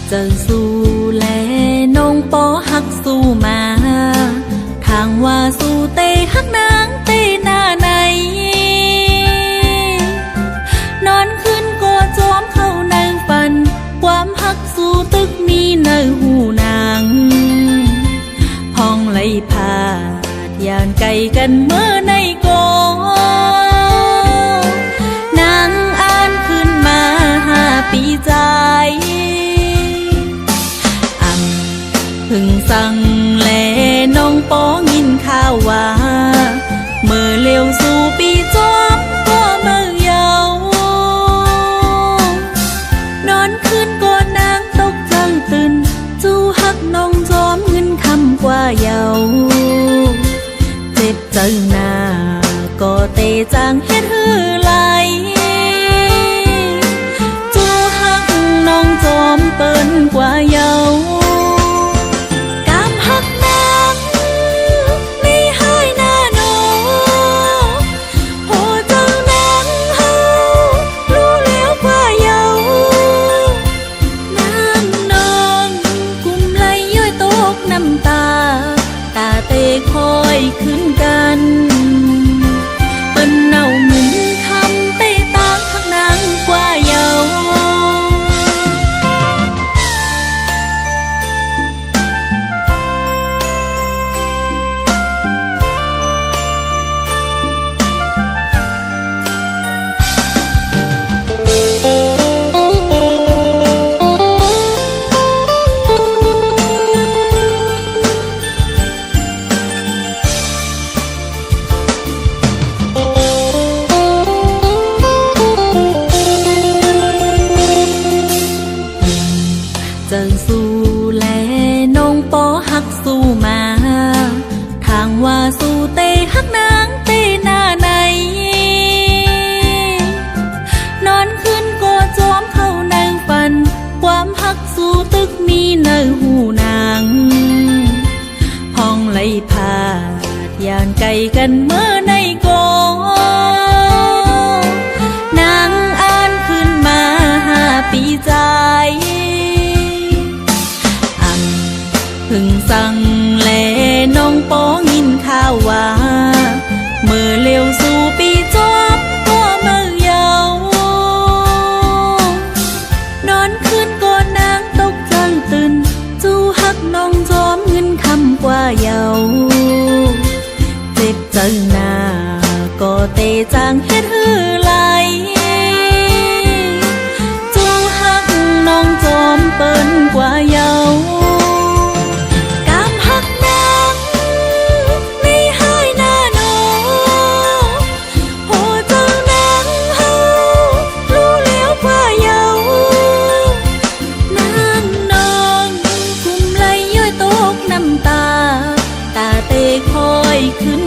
เจะสู้แลน้องปอหักสู้มาทางว่าสู้เตหักนางเตหน้าในนอนขึ้นก็จอมเข้าในฝันความหักสู้ตึกมีในหูนางพองไหลพาดยานไกลกันเมื่อในกอนางอ่านขึ้นมา5 ปีใจพึ่งสั่งแลน้องปอยินข่าวว่าเมื่อเร็วสู่ปีจอมก็เมื่อเยานอนขึ้นก็นางตกใจตื่นจูหักน้องจอมเงินคำกว่าเยาเจ็บใจหน้าก็เตจางเฮ็ดหือไหลจูหักน้องจอมเปิ้นกว่าเยาคอยขึ้นกันเป็นเน่าหมุนคำเตะตางข้างนางกว่าเยาจะสู้แลน้องปอหักสู้มาทางว่าสู้เตหักนางเตหน้าในนอนขึ้นก็จอมเข้าในฝันความหักสู้ตึกมีในหูนางพองไหลพาดยานไกลกันเมื่อในกอนางอ่านขึ้นมา5 ปีใจพึ่งสั่งแลน้องปอยินข่าวว่าเมื่อเร็วสู่ปีจอมก็เมื่อเยานอนขึ้นก็นางตกใจตื่นจูหักน้องจอมเงินคำกว่าเยาเจ็บใจหน้าก็เตจางเฮ็ดหือไหลจูหักน้องจอมเปิ้นกว่าเยาคอยขึ้น